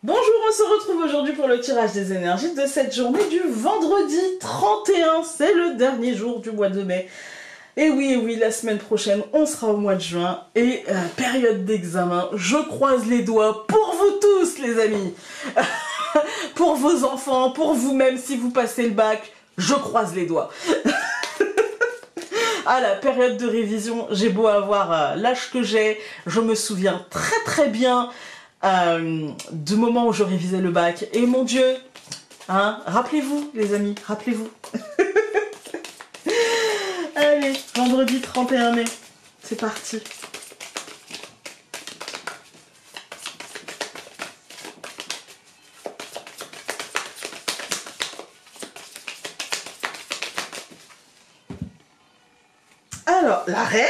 Bonjour, on se retrouve aujourd'hui pour le tirage des énergies de cette journée du vendredi 31. C'est le dernier jour du mois de mai. Et oui, la semaine prochaine, on sera au mois de juin. Et période d'examen, je croise les doigts pour vous tous, les amis. Pour vos enfants, pour vous-même, si vous passez le bac, je croise les doigts. Ah, la période de révision, j'ai beau avoir l'âge que j'ai, je me souviens très bien du moment où je révisais le bac. Et mon Dieu, hein, rappelez-vous les amis, rappelez-vous. Allez, vendredi 31 mai, c'est parti. Alors, la reine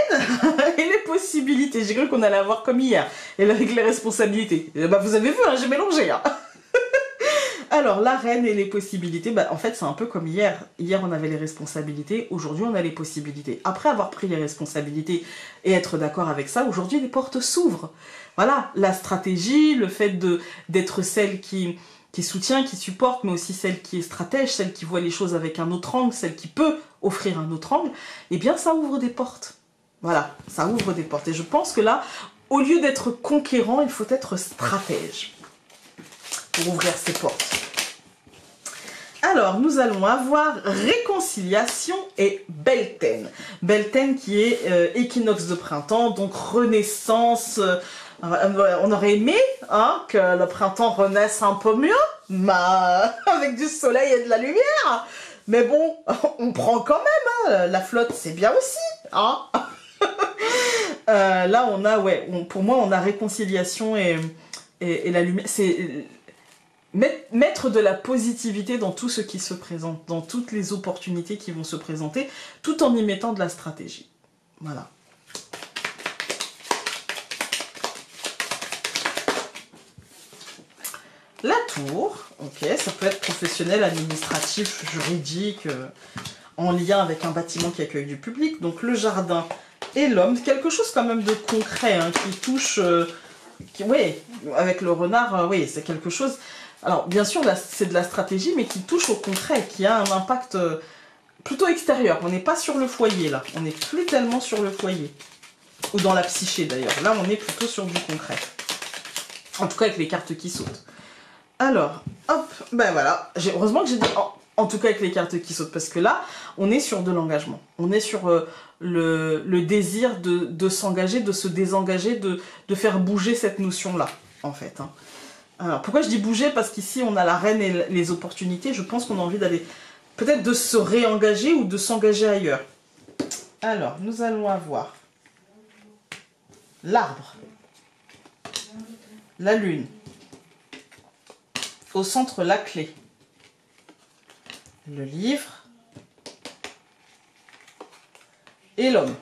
et les possibilités. J'ai cru qu'on allait avoir comme hier. Et avec les responsabilités. Bah, vous avez vu, hein, j'ai mélangé. Hein. Alors, la reine et les possibilités, bah, en fait, c'est un peu comme hier. Hier, on avait les responsabilités. Aujourd'hui, on a les possibilités. Après avoir pris les responsabilités et être d'accord avec ça, aujourd'hui, les portes s'ouvrent. Voilà, la stratégie, le fait d'être celle qui soutient, qui supporte, mais aussi celle qui est stratège, celle qui voit les choses avec un autre angle, celle qui peut offrir un autre angle, eh bien ça ouvre des portes. Voilà, ça ouvre des portes. Et je pense que là, au lieu d'être conquérant, il faut être stratège pour ouvrir ces portes. Alors, nous allons avoir réconciliation et Beltane. Beltane qui est équinoxe de printemps, donc renaissance. On aurait aimé hein, que le printemps renaisse un peu mieux, mais avec du soleil et de la lumière. Mais bon, on prend quand même, hein, la flotte c'est bien aussi. Hein. Là on a, ouais, pour moi on a réconciliation et la lumière. C'est mettre de la positivité dans tout ce qui se présente, dans toutes les opportunités qui vont se présenter, tout en y mettant de la stratégie. Voilà. La tour, ok, ça peut être professionnel, administratif, juridique, en lien avec un bâtiment qui accueille du public. Donc le jardin et l'homme, quelque chose quand même de concret, hein, qui touche, oui, avec le renard, oui, c'est quelque chose. Alors bien sûr, c'est de la stratégie, mais qui touche au concret, qui a un impact plutôt extérieur. On n'est pas sur le foyer là, on n'est plus tellement sur le foyer, ou dans la psyché d'ailleurs. Là, on est plutôt sur du concret. En tout cas avec les cartes qui sautent. Alors, hop, ben voilà, heureusement que j'ai dit en tout cas avec les cartes qui sautent, parce que là, on est sur de l'engagement. On est sur le désir de s'engager, de se désengager, de faire bouger cette notion-là, en fait. Hein. Alors, pourquoi je dis bouger? Parce qu'ici, on a la reine et les opportunités. Je pense qu'on a envie d'aller, peut-être de se réengager ou de s'engager ailleurs. Alors, nous allons avoir l'arbre, la lune, au centre, la clé, le livre et l'homme.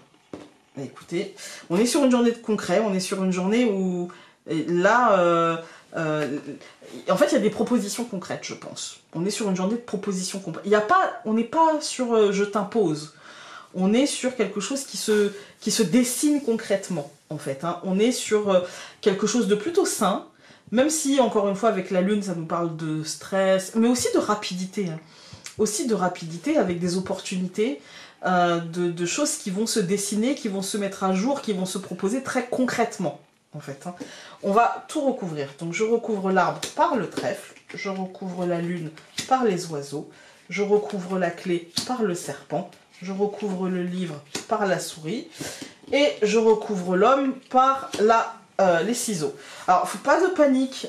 Écoutez, on est sur une journée de concret, on est sur une journée où, là, en fait, il y a des propositions concrètes, je pense. On est sur une journée de propositions concrètes. On n'est pas sur je t'impose. On est sur quelque chose qui se dessine concrètement, en fait. Hein. On est sur quelque chose de plutôt sain, même si, encore une fois, avec la lune, ça nous parle de stress, mais aussi de rapidité. Hein. Aussi de rapidité avec des opportunités, de choses qui vont se dessiner, qui vont se mettre à jour, qui vont se proposer très concrètement, en fait. Hein. On va tout recouvrir. Donc, je recouvre l'arbre par le trèfle, je recouvre la lune par les oiseaux, je recouvre la clé par le serpent, je recouvre le livre par la souris, et je recouvre l'homme par les ciseaux. Alors, faut pas de panique,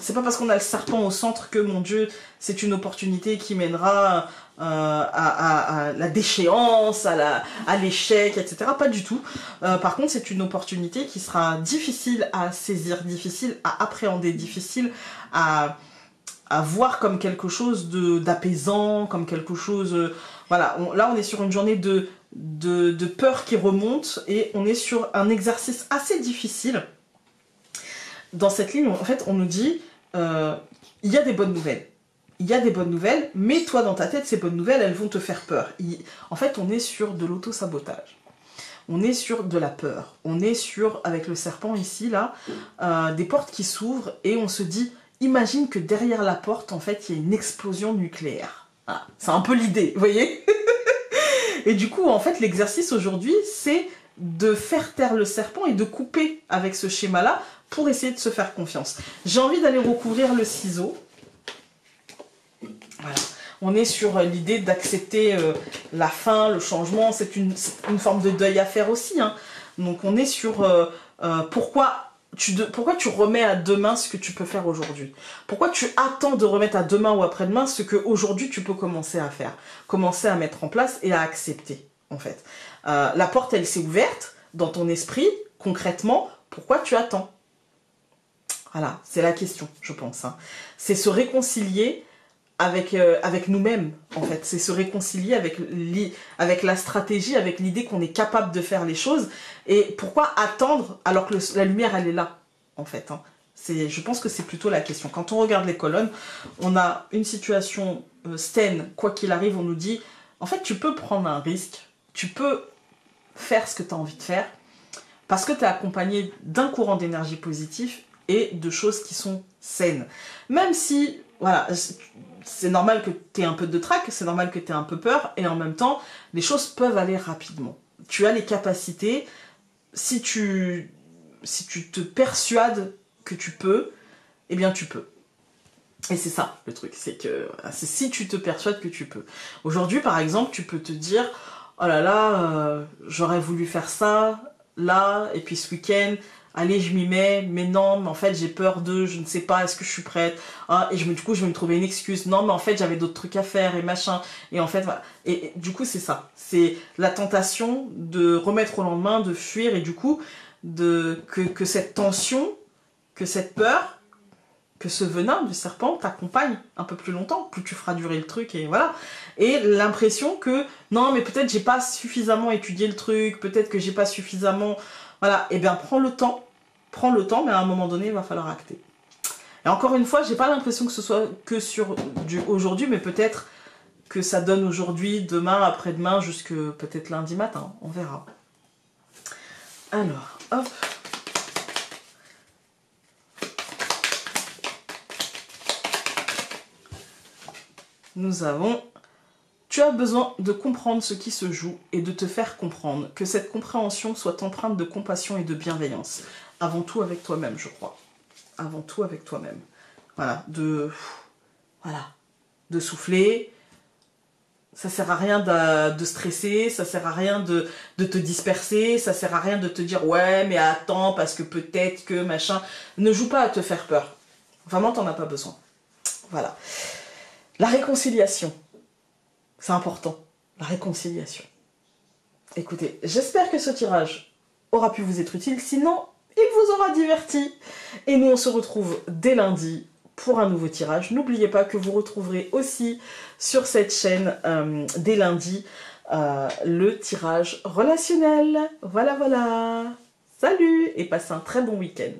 c'est pas parce qu'on a le serpent au centre que, mon Dieu, c'est une opportunité qui mènera à la déchéance, à l'échec, etc. Pas du tout. Par contre, c'est une opportunité qui sera difficile à saisir, difficile à appréhender, difficile à voir comme quelque chose d'apaisant, comme quelque chose... voilà, là on est sur une journée de peur qui remonte et on est sur un exercice assez difficile. Dans cette ligne, en fait, on nous dit il y a des bonnes nouvelles. Il y a des bonnes nouvelles, mais toi, dans ta tête, ces bonnes nouvelles, elles vont te faire peur. En fait, on est sur de l'auto-sabotage. On est sur de la peur. On est sur, avec le serpent ici, là, des portes qui s'ouvrent et on se dit imagine que derrière la porte, en fait, il y a une explosion nucléaire. Ah, c'est un peu l'idée, vous voyez. Et du coup, en fait, l'exercice aujourd'hui, c'est de faire taire le serpent et de couper avec ce schéma-là pour essayer de se faire confiance. J'ai envie d'aller recouvrir le ciseau. Voilà. On est sur l'idée d'accepter la fin, le changement. C'est une forme de deuil à faire aussi. Hein. Donc on est sur pourquoi tu remets à demain ce que tu peux faire aujourd'hui. Pourquoi tu attends de remettre à demain ou après-demain ce que aujourd'hui tu peux commencer à faire. Commencer à mettre en place et à accepter, en fait. La porte, elle s'est ouverte dans ton esprit, concrètement. Pourquoi tu attends? Voilà, c'est la question, je pense. Hein. C'est se réconcilier avec nous-mêmes, en fait. C'est se réconcilier avec la stratégie, avec l'idée qu'on est capable de faire les choses. Et pourquoi attendre alors que la lumière, elle est là, en fait. Hein. Je pense que c'est plutôt la question. Quand on regarde les colonnes, on a une situation saine, quoi qu'il arrive, on nous dit, en fait, tu peux prendre un risque, tu peux faire ce que tu as envie de faire, parce que tu es accompagné d'un courant d'énergie positif et de choses qui sont saines. Même si, voilà, c'est normal que tu aies un peu de trac, c'est normal que tu aies un peu peur, et en même temps, les choses peuvent aller rapidement. Tu as les capacités, si tu te persuades que tu peux, eh bien tu peux. Et c'est ça le truc, c'est si tu te persuades que tu peux. Aujourd'hui, par exemple, tu peux te dire, oh là là, j'aurais voulu faire ça, là, et puis ce week-end, allez, je m'y mets, mais non, mais en fait, j'ai peur je ne sais pas, est-ce que je suis prête? Ah, et du coup, je vais me trouver une excuse. Non, mais en fait, j'avais d'autres trucs à faire et machin. Et en fait, voilà. Et du coup, c'est ça. C'est la tentation de remettre au lendemain, de fuir, et du coup, que cette tension, que cette peur, que ce venin du serpent t'accompagne un peu plus longtemps, plus tu feras durer le truc, et voilà. Et l'impression que, non, mais peut-être j'ai pas suffisamment étudié le truc, peut-être que j'ai pas suffisamment... Voilà, et bien prends le temps, mais à un moment donné, il va falloir acter. Et encore une fois, j'ai pas l'impression que ce soit que sur du aujourd'hui, mais peut-être que ça donne aujourd'hui, demain, après-demain, jusque peut-être lundi matin, on verra. Alors, hop. Nous avons... Tu as besoin de comprendre ce qui se joue et de te faire comprendre, que cette compréhension soit empreinte de compassion et de bienveillance. Avant tout avec toi-même, je crois. Avant tout avec toi-même. Voilà, de souffler. Ça sert à rien de stresser, ça sert à rien de te disperser, ça sert à rien de te dire ouais mais attends parce que peut-être que machin. Ne joue pas à te faire peur. Vraiment, t'en as pas besoin. Voilà. La réconciliation. C'est important, la réconciliation. Écoutez, j'espère que ce tirage aura pu vous être utile. Sinon, il vous aura diverti. Et nous, on se retrouve dès lundi pour un nouveau tirage. N'oubliez pas que vous retrouverez aussi sur cette chaîne, dès lundi, le tirage relationnel. Voilà, voilà. Salut et passez un très bon week-end.